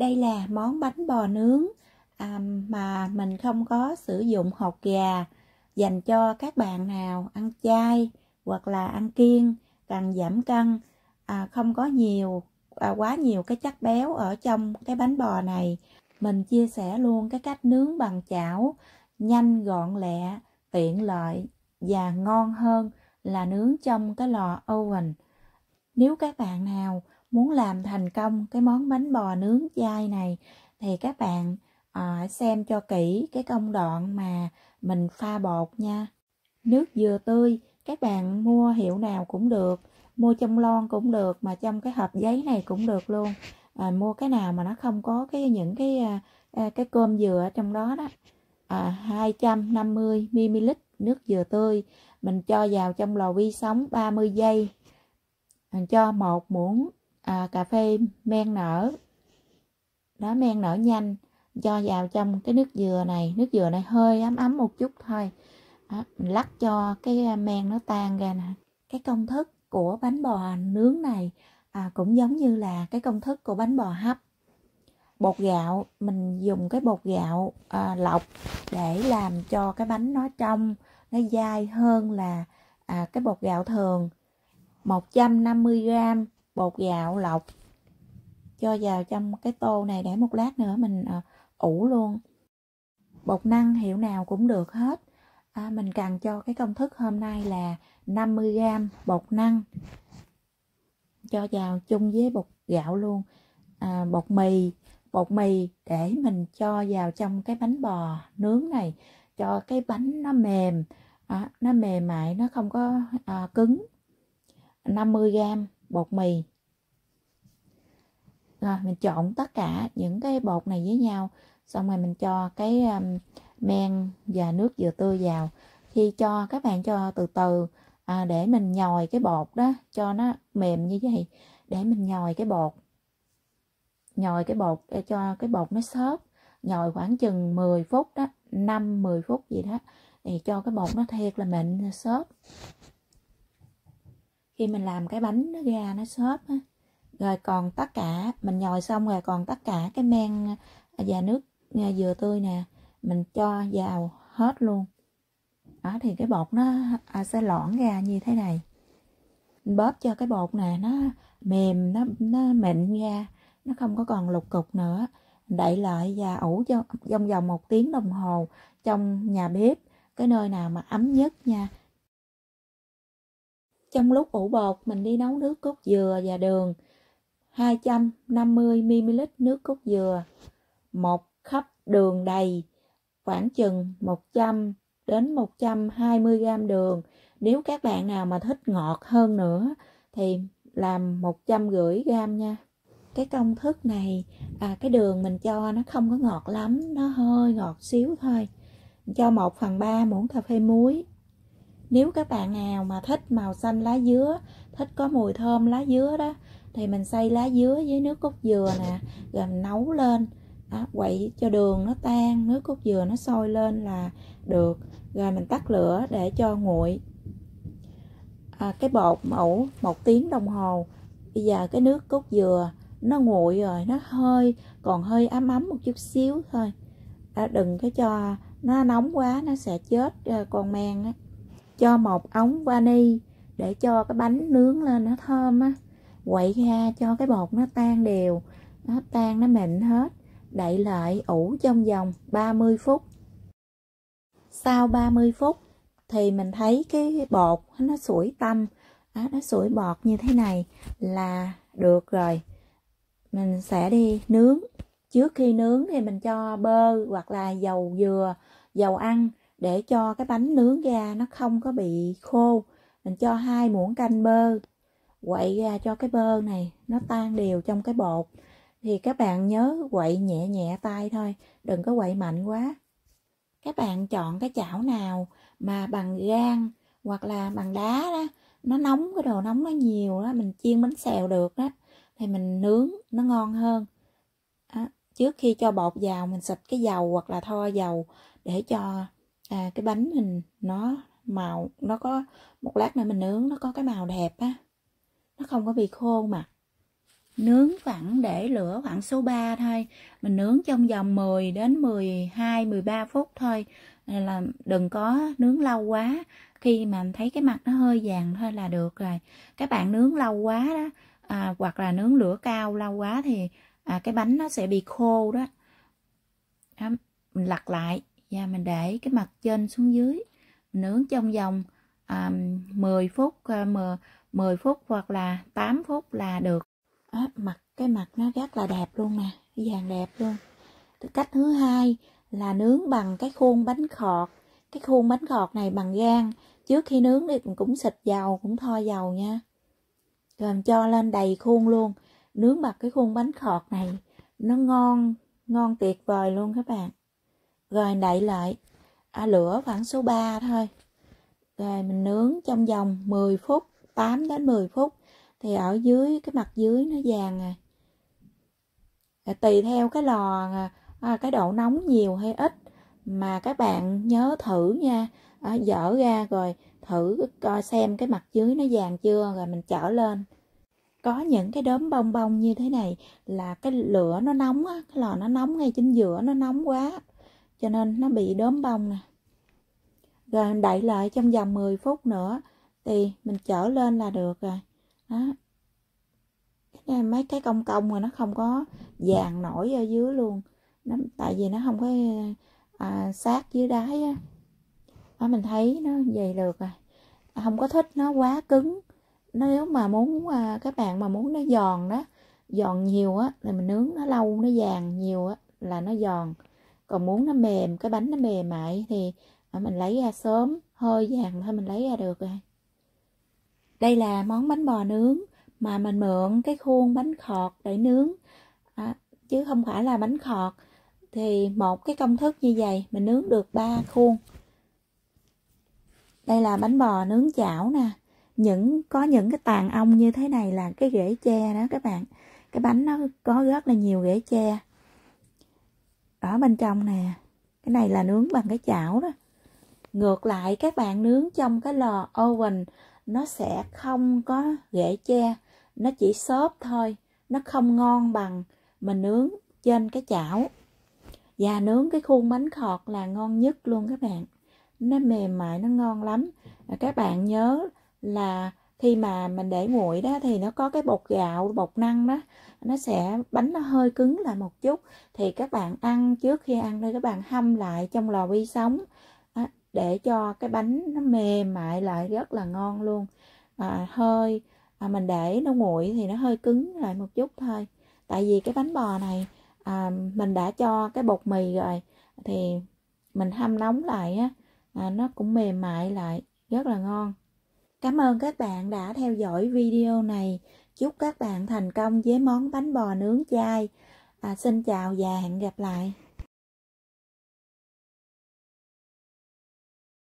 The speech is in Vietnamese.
Đây là món bánh bò nướng mà mình không có sử dụng hột gà, dành cho các bạn nào ăn chay hoặc là ăn kiêng, cần giảm cân, không có quá nhiều cái chất béo ở trong cái bánh bò này. Mình chia sẻ luôn cái cách nướng bằng chảo, nhanh gọn lẹ, tiện lợi và ngon hơn là nướng trong cái lò oven. Nếu các bạn nào muốn làm thành công cái món bánh bò nướng chay này thì các bạn xem cho kỹ cái công đoạn mà mình pha bột nha. Nước dừa tươi các bạn mua hiệu nào cũng được, mua trong lon cũng được, mà trong cái hộp giấy này cũng được luôn. Mua cái nào mà nó không có những cái cơm dừa ở trong đó đó. 250 ml nước dừa tươi mình cho vào trong lò vi sóng 30 giây. Mình cho 1 muỗng cà phê men nở đó, men nở nhanh, cho vào trong cái nước dừa này. Nước dừa này hơi ấm ấm một chút thôi đó, mình lắc cho cái men nó tan ra nè. Cái công thức của bánh bò nướng này cũng giống như là cái công thức của bánh bò hấp. Bột gạo mình dùng cái bột gạo lọc để làm cho cái bánh nó trong, nó dai hơn là cái bột gạo thường. 150g bột gạo lọc cho vào trong cái tô này để một lát nữa mình ủ luôn. Bột năng hiệu nào cũng được hết. Mình cần cho cái công thức hôm nay là 50g bột năng, cho vào chung với bột gạo luôn. Bột mì để mình cho vào trong cái bánh bò nướng này, cho cái bánh nó mềm, nó mềm mại, nó không có cứng. 50g bột mì. Rồi mình trộn tất cả những cái bột này với nhau, xong rồi mình cho cái men và nước dừa tươi vào. Khi cho các bạn cho từ từ để mình nhồi cái bột đó cho nó mềm như vậy, để mình nhồi cái bột để cho cái bột nó xốp. Nhồi khoảng chừng 10 phút đó, 5-10 phút gì đó, thì cho cái bột nó thiệt là mịn xốp. Khi mình làm cái bánh nó ra nó xốp á. Rồi còn tất cả mình nhồi xong rồi, còn tất cả cái men và nước dừa tươi nè, mình cho vào hết luôn đó, thì cái bột nó sẽ loãng ra như thế này. Mình bóp cho cái bột này nó mềm, nó mịn ra, nó không có còn lục cục nữa. Đậy lại và ủ trong vòng 1 tiếng đồng hồ trong nhà bếp, cái nơi nào mà ấm nhất nha. Trong lúc ủ bột mình đi nấu nước cốt dừa và đường. 250 ml nước cốt dừa, 1 cup đường đầy, khoảng chừng 100 đến 120g đường. Nếu các bạn nào mà thích ngọt hơn nữa thì làm 150g nha. Cái công thức này cái đường mình cho nó không có ngọt lắm, nó hơi ngọt xíu thôi. Mình cho 1/3 muỗng cà phê muối. Nếu các bạn nào mà thích màu xanh lá dứa, thích có mùi thơm lá dứa đó, thì mình xay lá dứa với nước cốt dừa nè, rồi mình nấu lên, quậy cho đường nó tan, nước cốt dừa nó sôi lên là được. Rồi mình tắt lửa để cho nguội. Cái bột ủ 1 tiếng đồng hồ. Bây giờ cái nước cốt dừa nó nguội rồi, nó còn hơi ấm ấm một chút xíu thôi. Đừng có cho nó nóng quá, nó sẽ chết con men á. Cho 1 ống vani để cho cái bánh nướng lên nó thơm á. Quậy ra cho cái bột nó tan đều, nó tan nó mịn hết. Đậy lại ủ trong vòng 30 phút. Sau 30 phút thì mình thấy cái bột nó sủi tăm, nó sủi bọt như thế này là được rồi. Mình sẽ đi nướng. Trước khi nướng thì mình cho bơ hoặc là dầu dừa, dầu ăn để cho cái bánh nướng ra nó không có bị khô. Mình cho 2 muỗng canh bơ, quậy ra cho cái bơ này nó tan đều trong cái bột. Thì các bạn nhớ quậy nhẹ nhẹ tay thôi, đừng có quậy mạnh quá. Các bạn chọn cái chảo nào mà bằng gang hoặc là bằng đá đó, nó nóng, cái đồ nóng nó nhiều đó, mình chiên bánh xèo được đó, thì mình nướng nó ngon hơn. Trước khi cho bột vào mình xịt cái dầu hoặc là thoa dầu để cho cái bánh mình nó màu, nó có một lát nữa mình nướng nó có cái màu đẹp á, nó không có bị khô mà. nướng khoảng để lửa khoảng số 3 thôi. Mình nướng trong vòng 10 đến 12, 13 phút thôi. Nên là đừng có nướng lâu quá. Khi mà thấy cái mặt nó hơi vàng thôi là được rồi. Các bạn nướng lâu quá đó, hoặc là nướng lửa cao lâu quá thì cái bánh nó sẽ bị khô đó. Đó, mình lật lại và mình để cái mặt trên xuống dưới. Mình nướng trong vòng 10 phút, 10 phút hoặc là 8 phút là được. Cái mặt nó rất là đẹp luôn nè, vàng đẹp luôn. Cách thứ hai là nướng bằng cái khuôn bánh khọt. Cái khuôn bánh khọt này bằng gang. Trước khi nướng thì cũng xịt dầu, cũng thoa dầu nha. Rồi mình cho lên đầy khuôn luôn. Nướng bằng cái khuôn bánh khọt này nó ngon tuyệt vời luôn các bạn. Rồi đậy lại, lửa khoảng số 3 thôi. Rồi mình nướng trong vòng 10 phút, 8 đến 10 phút. Thì ở dưới, cái mặt dưới nó vàng rồi. Tùy theo cái lò, cái độ nóng nhiều hay ít. Mà các bạn nhớ thử nha. Dỡ ra rồi thử coi xem cái mặt dưới nó vàng chưa. Rồi mình chở lên. Có những cái đốm bong bong như thế này là cái lửa nó nóng á. Cái lò nó nóng ngay chính giữa, nó nóng quá. Cho nên nó bị đốm bong nè. Rồi mình đậy lại trong vòng 10 phút nữa. Thì mình chở lên là được rồi. Đó. Mấy cái cong cong mà nó không có vàng nổi ở dưới luôn. Tại vì nó không có sát dưới đáy á. Đó, mình thấy nó vậy được rồi. Không có thích nó quá cứng. Nếu mà muốn các bạn mà muốn nó giòn đó, giòn nhiều á là mình nướng nó lâu, nó vàng nhiều á là nó giòn. Còn muốn nó mềm, cái bánh nó mềm mại thì mình lấy ra sớm, hơi vàng thôi mình lấy ra được rồi. Đây là món bánh bò nướng mà mình mượn cái khuôn bánh khọt để nướng, chứ không phải là bánh khọt. Thì một cái công thức như vậy mình nướng được 3 khuôn. Đây là bánh bò nướng chảo nè. Có những cái tàn ong như thế này là cái rễ tre đó các bạn. Cái bánh nó có rất là nhiều rễ tre ở bên trong nè. Cái này là nướng bằng cái chảo đó. Ngược lại các bạn nướng trong cái lò oven nó sẽ không có rễ tre, nó chỉ xốp thôi, nó không ngon bằng mình nướng trên cái chảo. Và nướng cái khuôn bánh khọt là ngon nhất luôn các bạn. Nó mềm mại, nó ngon lắm. Các bạn nhớ là khi mà mình để nguội đó thì nó có cái bột gạo, bột năng đó, bánh nó hơi cứng lại một chút. Thì các bạn ăn, trước khi ăn đây các bạn hâm lại trong lò vi sóng để cho cái bánh nó mềm mại lại, rất là ngon luôn. Mình để nó nguội thì nó hơi cứng lại một chút thôi. Tại vì cái bánh bò này mình đã cho cái bột mì rồi thì mình hâm nóng lại á, nó cũng mềm mại lại, rất là ngon. Cảm ơn các bạn đã theo dõi video này. Chúc các bạn thành công với món bánh bò nướng chay. Xin chào và hẹn gặp lại.